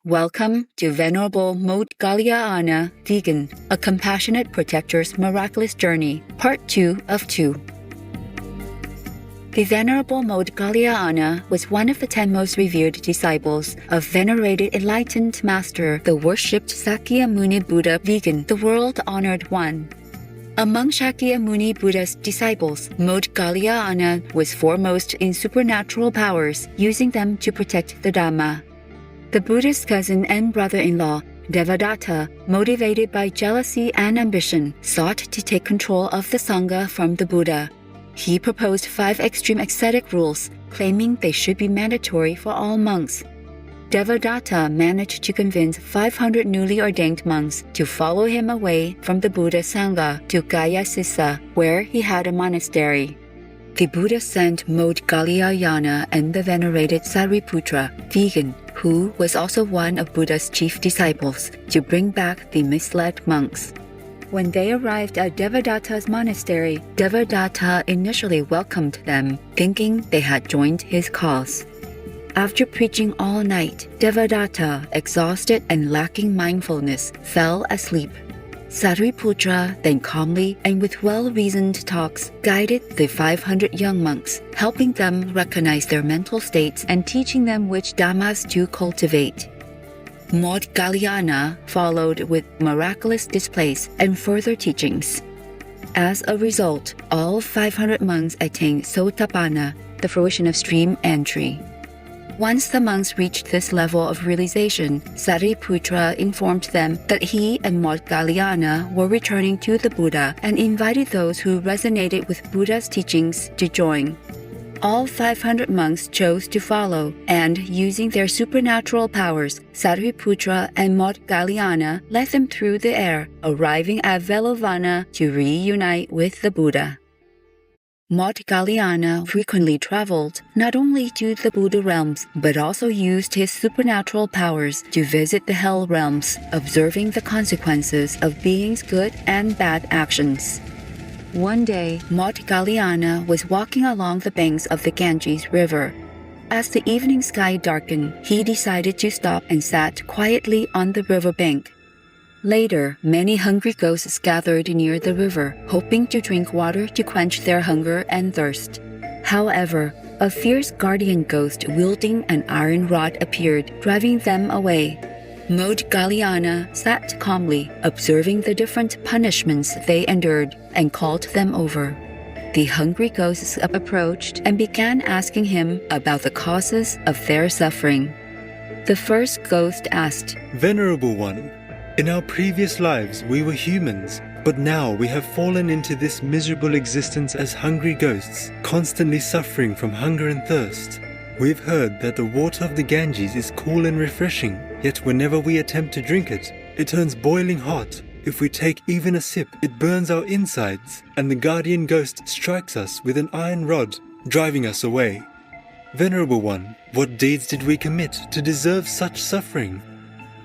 Welcome to Venerable Maudgalyāyana, Vegan, a compassionate protector's miraculous journey, part 2 of 2. The Venerable Maudgalyāyana was one of the 10 most revered disciples of venerated enlightened master, the worshipped Sakyamuni Buddha Vegan, the world-honored one. Among Shakyamuni Buddha's disciples, Maudgalyāyana was foremost in supernatural powers, using them to protect the Dhamma. The Buddha's cousin and brother-in-law, Devadatta, motivated by jealousy and ambition, sought to take control of the Sangha from the Buddha. He proposed 5 extreme ascetic rules, claiming they should be mandatory for all monks. Devadatta managed to convince 500 newly ordained monks to follow him away from the Buddha Sangha to Gayasissa, where he had a monastery. The Buddha sent Maudgalyāyana and the venerated Sariputra, Vegan, who was also one of Buddha's chief disciples, to bring back the misled monks. When they arrived at Devadatta's monastery, Devadatta initially welcomed them, thinking they had joined his cause. After preaching all night, Devadatta, exhausted and lacking mindfulness, fell asleep. Sariputra then calmly and with well-reasoned talks guided the 500 young monks, helping them recognize their mental states and teaching them which dhammas to cultivate. Maudgalyāyana followed with miraculous displays and further teachings. As a result, all 500 monks attained Sotapanna, the fruition of stream entry. Once the monks reached this level of realization, Sariputra informed them that he and Maudgalyāyana were returning to the Buddha and invited those who resonated with Buddha's teachings to join. All 500 monks chose to follow, and using their supernatural powers, Sariputra and Maudgalyāyana led them through the air, arriving at Velovana to reunite with the Buddha. Maudgalyāyana frequently traveled not only to the Buddha realms, but also used his supernatural powers to visit the hell realms, observing the consequences of being's good and bad actions. One day, Maudgalyāyana was walking along the banks of the Ganges River. As the evening sky darkened, he decided to stop and sat quietly on the riverbank. Later, many hungry ghosts gathered near the river, hoping to drink water to quench their hunger and thirst. However, a fierce guardian ghost wielding an iron rod appeared, driving them away. Maudgalyāyana sat calmly, observing the different punishments they endured, and called them over. The hungry ghosts approached and began asking him about the causes of their suffering. The first ghost asked, "Venerable One, in our previous lives we were humans, but now we have fallen into this miserable existence as hungry ghosts, constantly suffering from hunger and thirst. We've heard that the water of the Ganges is cool and refreshing, yet whenever we attempt to drink it, it turns boiling hot. If we take even a sip, it burns our insides, and the guardian ghost strikes us with an iron rod, driving us away. Venerable One, what deeds did we commit to deserve such suffering?"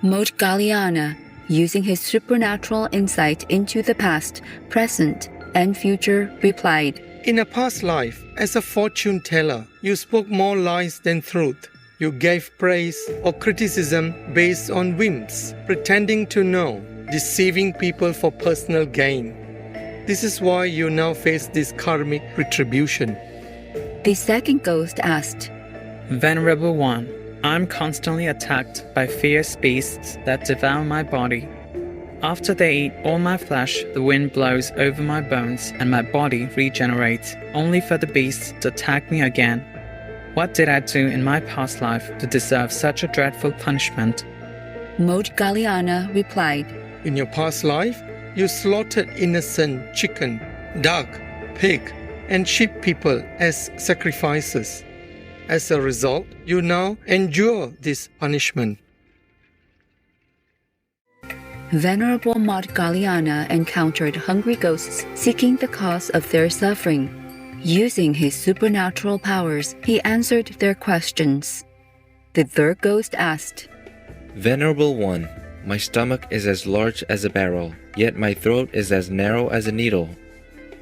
Maudgalyāyana, using his supernatural insight into the past, present, and future, replied, "In a past life, as a fortune teller, you spoke more lies than truth. You gave praise or criticism based on whims, pretending to know, deceiving people for personal gain. This is why you now face this karmic retribution." The second ghost asked, Venerable One, I'm constantly attacked by fierce beasts that devour my body. After they eat all my flesh, the wind blows over my bones and my body regenerates, only for the beasts to attack me again. What did I do in my past life to deserve such a dreadful punishment? Maudgalyāyana replied, In your past life, you slaughtered innocent chicken, duck, pig, and sheep people as sacrifices. As a result, you now endure this punishment. Venerable Maudgalyāyana encountered hungry ghosts seeking the cause of their suffering. Using his supernatural powers, he answered their questions. The third ghost asked, "Venerable One, my stomach is as large as a barrel, yet my throat is as narrow as a needle.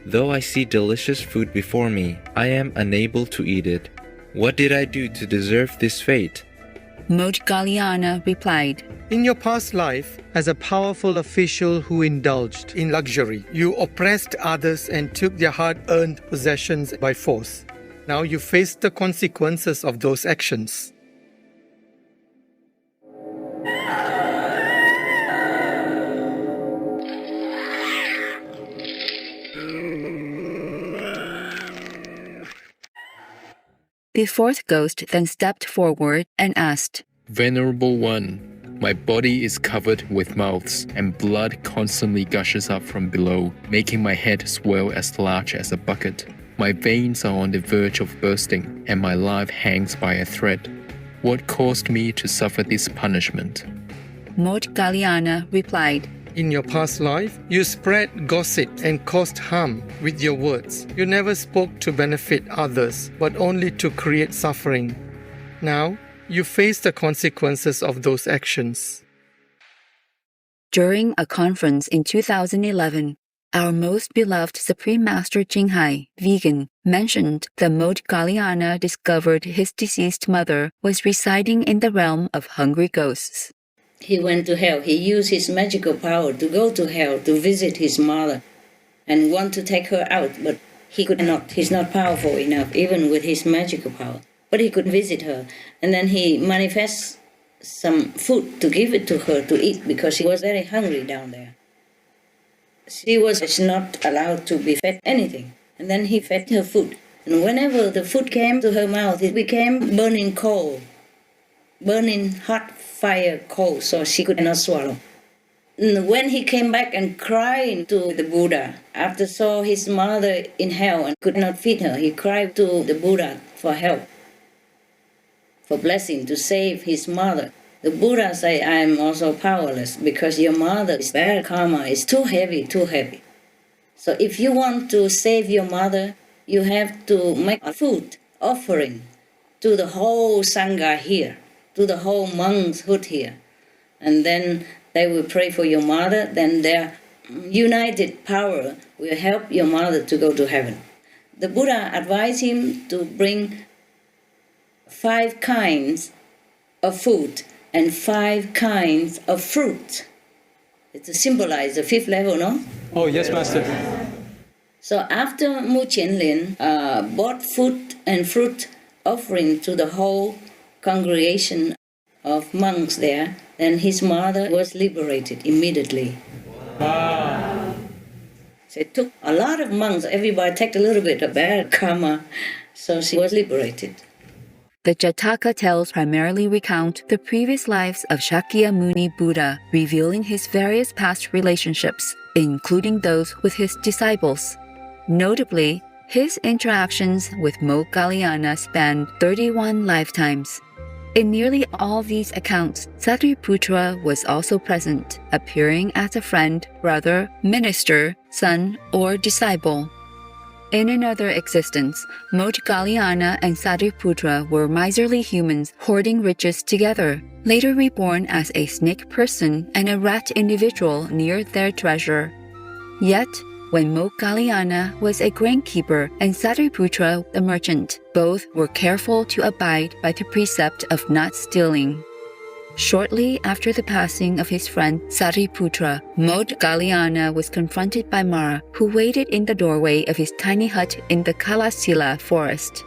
Though I see delicious food before me, I am unable to eat it. What did I do to deserve this fate?" Maudgalyāyana replied, In your past life, as a powerful official who indulged in luxury, you oppressed others and took their hard-earned possessions by force. Now you face the consequences of those actions. The fourth ghost then stepped forward and asked, Venerable One, my body is covered with mouths, and blood constantly gushes up from below, making my head swell as large as a bucket. My veins are on the verge of bursting, and my life hangs by a thread. What caused me to suffer this punishment? Maudgalyāyana replied, In your past life, you spread gossip and caused harm with your words. You never spoke to benefit others, but only to create suffering. Now, you face the consequences of those actions. During a conference in 2011, our most beloved Supreme Master Jinghai, vegan, mentioned that Maudgalyāyana discovered his deceased mother was residing in the realm of hungry ghosts. He went to hell. He used his magical power to go to hell to visit his mother and want to take her out, but he could not. He's not powerful enough, even with his magical power. But he could visit her. And then he manifests some food to give it to her to eat because she was very hungry down there. She was not allowed to be fed anything. And then he fed her food. And whenever the food came to her mouth, it became burning coal. Burning hot fire coal, so she could not swallow. And when he came back and cried to the Buddha, after saw his mother in hell and could not feed her, he cried to the Buddha for help, for blessing, to save his mother. The Buddha said, I am also powerless because your mother's bad karma is too heavy, too heavy. So if you want to save your mother, you have to make a food offering to the whole Sangha here, to the whole monkshood here. And then they will pray for your mother, then their united power will help your mother to go to heaven. The Buddha advised him to bring 5 kinds of food and 5 kinds of fruit. It's to symbolize the 5th level, no? Oh, yes, Master. So after Mu Qianlin brought food and fruit offering to the whole congregation of monks there, then his mother was liberated immediately. Wow. So it took a lot of monks, everybody take a little bit of bad karma, so she was liberated. The Jataka tales primarily recount the previous lives of Shakyamuni Buddha, revealing his various past relationships, including those with his disciples. Notably, his interactions with Maudgalyāyana spanned 31 lifetimes. In nearly all these accounts, Satriputra was also present, appearing as a friend, brother, minister, son, or disciple. In another existence, Maudgalyāyana and Satriputra were miserly humans hoarding riches together, later reborn as a snake person and a rat individual near their treasure. Yet, when Maudgalyāyana was a grainkeeper and Satriputra a merchant, both were careful to abide by the precept of not stealing. Shortly after the passing of his friend Satriputra, Maudgalyāyana was confronted by Mara, who waited in the doorway of his tiny hut in the Kalasila forest.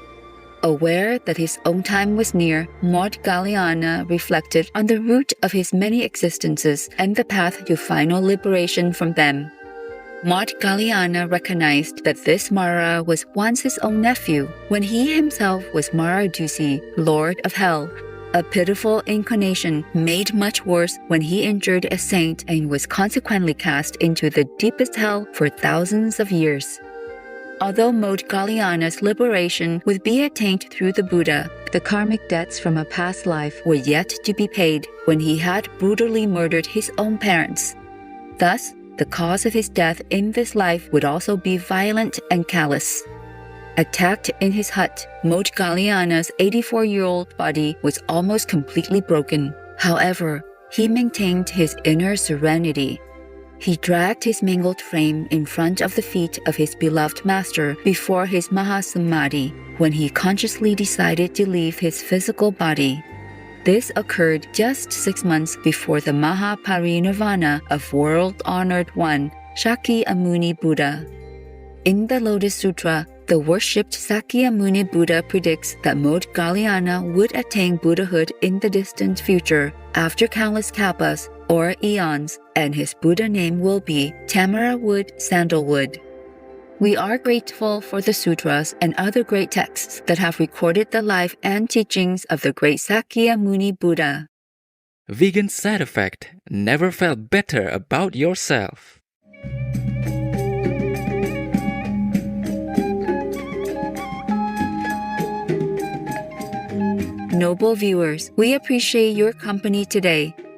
Aware that his own time was near, Maudgalyāyana reflected on the root of his many existences and the path to final liberation from them. Maudgalyāyana recognized that this Mara was once his own nephew, when he himself was Maradusi, Lord of Hell, a pitiful incarnation made much worse when he injured a saint and was consequently cast into the deepest hell for thousands of years. Although Maudgalyāyana's liberation would be attained through the Buddha, the karmic debts from a past life were yet to be paid when he had brutally murdered his own parents. Thus, the cause of his death in this life would also be violent and callous. Attacked in his hut, Maudgalyāyana's 84-year-old body was almost completely broken. However, he maintained his inner serenity. He dragged his mangled frame in front of the feet of his beloved master before his Mahasamadhi, when he consciously decided to leave his physical body. This occurred just 6 months before the Mahaparinirvana of world-honored one, Shakyamuni Buddha. In the Lotus Sutra, the worshipped Sakyamuni Buddha predicts that Maudgalyāyana would attain Buddhahood in the distant future after countless kalpas or eons, and his Buddha name will be Tamara Wood Sandalwood. We are grateful for the sutras and other great texts that have recorded the life and teachings of the great Sakyamuni Buddha. Vegan side effect: never felt better about yourself. Noble viewers, we appreciate your company today.